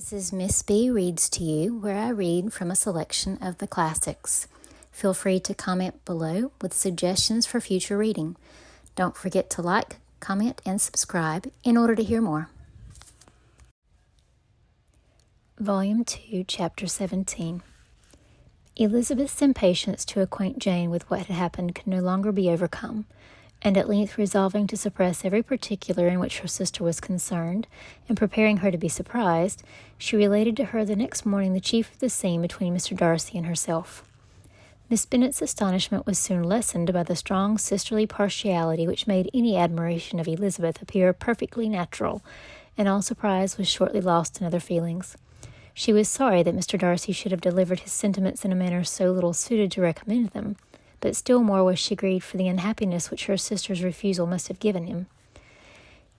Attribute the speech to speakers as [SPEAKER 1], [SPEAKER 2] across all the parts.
[SPEAKER 1] This is Miss B Reads to You, where I read from a selection of the classics. Feel free to comment below with suggestions for future reading. Don't forget to like, comment, and subscribe in order to hear more. Volume 2, Chapter 17. Elizabeth's impatience to acquaint Jane with what had happened could no longer be overcome, and at length resolving to suppress every particular in which her sister was concerned, and preparing her to be surprised, she related to her the next morning the chief of the scene between Mr. Darcy and herself. Miss Bennet's astonishment was soon lessened by the strong sisterly partiality which made any admiration of Elizabeth appear perfectly natural, and all surprise was shortly lost in other feelings. She was sorry that Mr. Darcy should have delivered his sentiments in a manner so little suited to recommend them, but still more was she grieved for the unhappiness which her sister's refusal must have given him.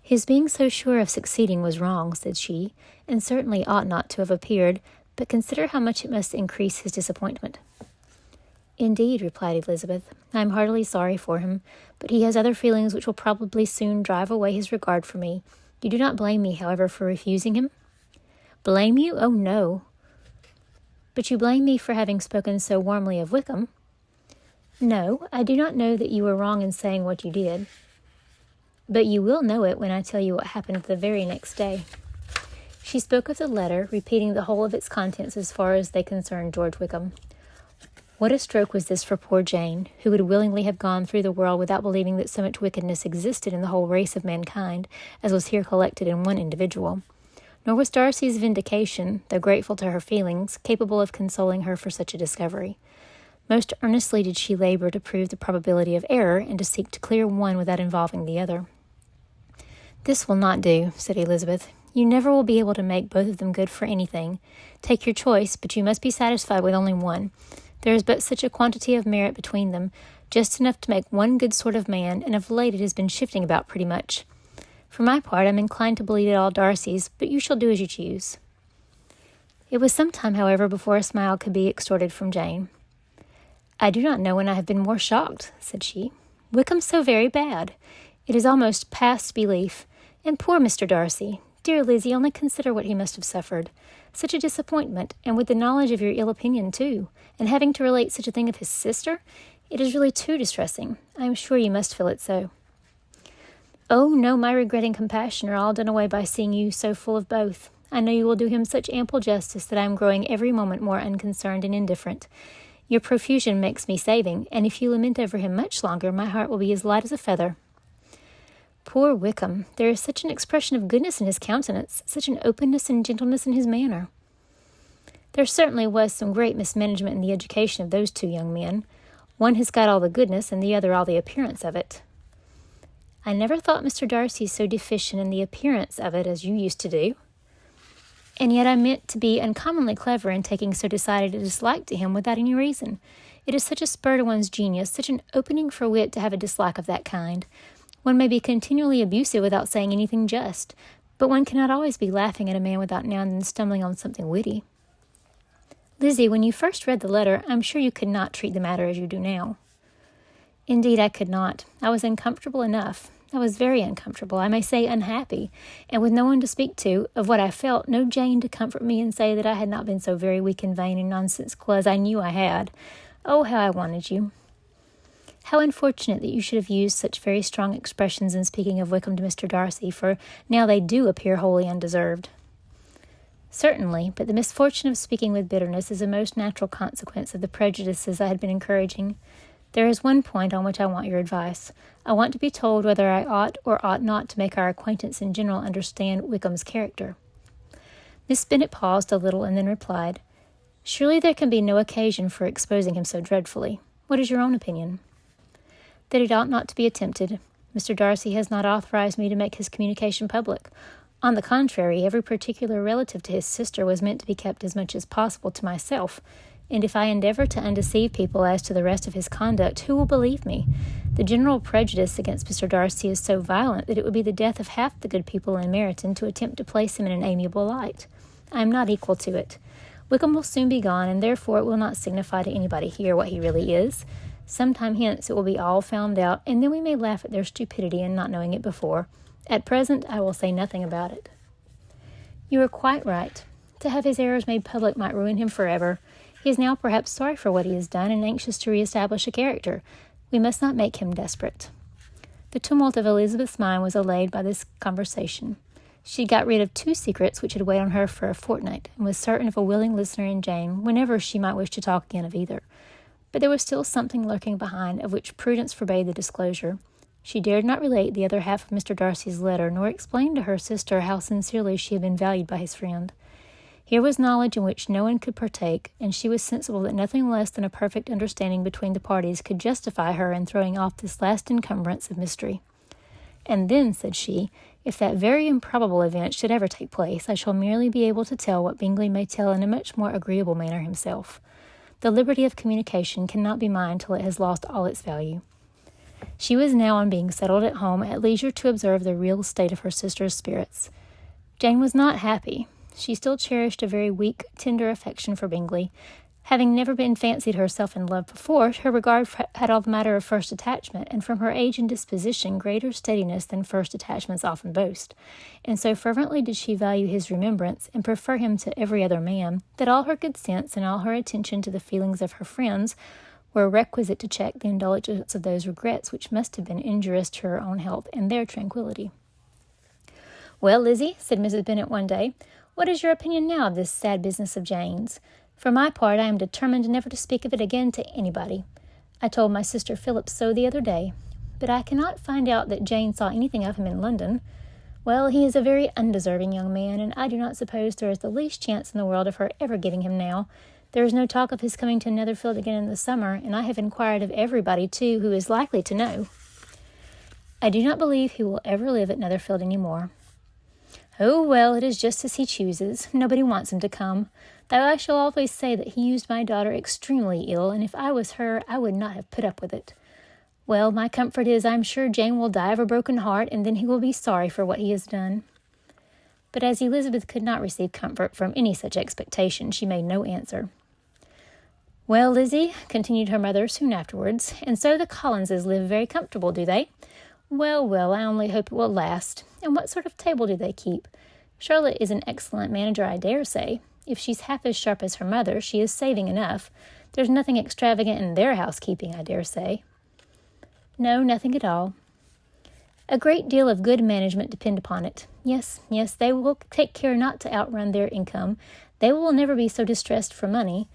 [SPEAKER 1] His being so sure of succeeding was wrong, said she, and certainly ought not to have appeared, but consider how much it must increase his disappointment. Indeed, replied Elizabeth, I am heartily sorry for him, but he has other feelings which will probably soon drive away his regard for me. You do not blame me, however, for refusing him? Blame you? Oh, no. But you blame me for having spoken so warmly of Wickham. No, I do not know that you were wrong in saying what you did. But you will know it when I tell you what happened the very next day. She spoke of the letter, repeating the whole of its contents as far as they concerned George Wickham. What a stroke was this for poor Jane, who would willingly have gone through the world without believing that so much wickedness existed in the whole race of mankind, as was here collected in one individual. Nor was Darcy's vindication, though grateful to her feelings, capable of consoling her for such a discovery. Most earnestly did she labor to prove the probability of error and to seek to clear one without involving the other. This will not do, said Elizabeth. You never will be able to make both of them good for anything. Take your choice, but you must be satisfied with only one. There is but such a quantity of merit between them, just enough to make one good sort of man, and of late it has been shifting about pretty much. For my part, I am inclined to believe it all Darcy's, but you shall do as you choose. It was some time, however, before a smile could be extorted from Jane. I do not know when I have been more shocked, said she. Wickham's so very bad. It is almost past belief. And poor Mr. Darcy. Dear Lizzie, only consider what he must have suffered. Such a disappointment, and with the knowledge of your ill opinion, too, and having to relate such a thing of his sister. It is really too distressing. I am sure you must feel it so. Oh, no, my regret and compassion are all done away by seeing you so full of both. I know you will do him such ample justice that I am growing every moment more unconcerned and indifferent. Your profusion makes me saving, and if you lament over him much longer, my heart will be as light as a feather. Poor Wickham! There is such an expression of goodness in his countenance, such an openness and gentleness in his manner. There certainly was some great mismanagement in the education of those two young men. One has got all the goodness, and the other all the appearance of it. I never thought Mr. Darcy so deficient in the appearance of it as you used to do. And yet I meant to be uncommonly clever in taking so decided a dislike to him without any reason. It is such a spur to one's genius, such an opening for wit to have a dislike of that kind. One may be continually abusive without saying anything just, but one cannot always be laughing at a man without now and then stumbling on something witty. Lizzie, when you first read the letter, I'm sure you could not treat the matter as you do now. Indeed, I could not. I was uncomfortable enough. I was very uncomfortable, I may say unhappy, and with no one to speak to of what I felt, no Jane to comfort me and say that I had not been so very weak and vain and nonsensical as I knew I had. Oh, how I wanted you. How unfortunate that you should have used such very strong expressions in speaking of Wickham to Mr. Darcy, for now they do appear wholly undeserved. Certainly, but the misfortune of speaking with bitterness is a most natural consequence of the prejudices I had been encouraging. There is one point on which I want your advice. I want to be told whether I ought or ought not to make our acquaintance in general understand Wickham's character. Miss Bennet paused a little and then replied, Surely there can be no occasion for exposing him so dreadfully. What is your own opinion? That it ought not to be attempted. Mr. Darcy has not authorized me to make his communication public. On the contrary, every particular relative to his sister was meant to be kept as much as possible to myself, and if I endeavor to undeceive people as to the rest of his conduct, who will believe me? The general prejudice against Mr. Darcy is so violent that it would be the death of half the good people in Meryton to attempt to place him in an amiable light. I am not equal to it. Wickham will soon be gone, and therefore it will not signify to anybody here what he really is. Some time hence it will be all found out, and then we may laugh at their stupidity in not knowing it before. At present I will say nothing about it. You are quite right. To have his errors made public might ruin him forever. He is now perhaps sorry for what he has done and anxious to re-establish a character. We must not make him desperate." The tumult of Elizabeth's mind was allayed by this conversation. She got rid of 2 secrets which had weighed on her for a fortnight, and was certain of a willing listener in Jane whenever she might wish to talk again of either. But there was still something lurking behind, of which prudence forbade the disclosure. She dared not relate the other half of Mr. Darcy's letter, nor explain to her sister how sincerely she had been valued by his friend. Here was knowledge in which no one could partake, and she was sensible that nothing less than a perfect understanding between the parties could justify her in throwing off this last encumbrance of mystery. "And then," said she, "if that very improbable event should ever take place, I shall merely be able to tell what Bingley may tell in a much more agreeable manner himself. The liberty of communication cannot be mine till it has lost all its value." She was now, on being settled at home, at leisure to observe the real state of her sister's spirits. Jane was not happy. She still cherished a very weak, tender affection for Bingley. Having never been fancied herself in love before, her regard had all the matter of first attachment, and from her age and disposition greater steadiness than first attachments often boast. And so fervently did she value his remembrance, and prefer him to every other man, that all her good sense and all her attention to the feelings of her friends were requisite to check the indulgence of those regrets which must have been injurious to her own health and their tranquillity. "Well, Lizzie," said Mrs. Bennet one day, "what is your opinion now of this sad business of Jane's? For my part, I am determined never to speak of it again to anybody. I told my sister Phillips so the other day, but I cannot find out that Jane saw anything of him in London. Well, he is a very undeserving young man, and I do not suppose there is the least chance in the world of her ever getting him now. There is no talk of his coming to Netherfield again in the summer, and I have inquired of everybody, too, who is likely to know. I do not believe he will ever live at Netherfield any more. Oh, well, it is just as he chooses. Nobody wants him to come, though I shall always say that he used my daughter extremely ill, and if I was her, I would not have put up with it. Well, my comfort is I am sure Jane will die of a broken heart, and then he will be sorry for what he has done." But as Elizabeth could not receive comfort from any such expectation, she made no answer. "Well, Lizzie," continued her mother soon afterwards, "and so the Collinses live very comfortable, do they? Well, well, I only hope it will last. And what sort of table do they keep? Charlotte is an excellent manager, I dare say. If she's half as sharp as her mother, she is saving enough. There's nothing extravagant in their housekeeping, I dare say." "No, nothing at all." "A great deal of good management depend upon it. Yes, they will take care not to outrun their income. They will never be so distressed for money.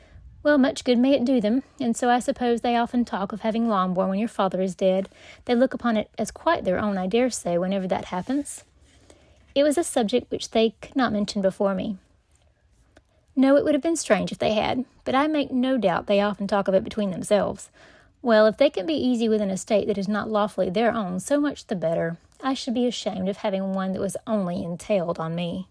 [SPEAKER 1] Well, much good may it do them, and so I suppose they often talk of having Longbourn when your father is dead. They look upon it as quite their own, I dare say, whenever that happens." It was a subject which they could not mention before me. "No, it would have been strange if they had, but I make no doubt they often talk of it between themselves. Well, if they can be easy with an estate that is not lawfully their own, so much the better. I should be ashamed of having one that was only entailed on me."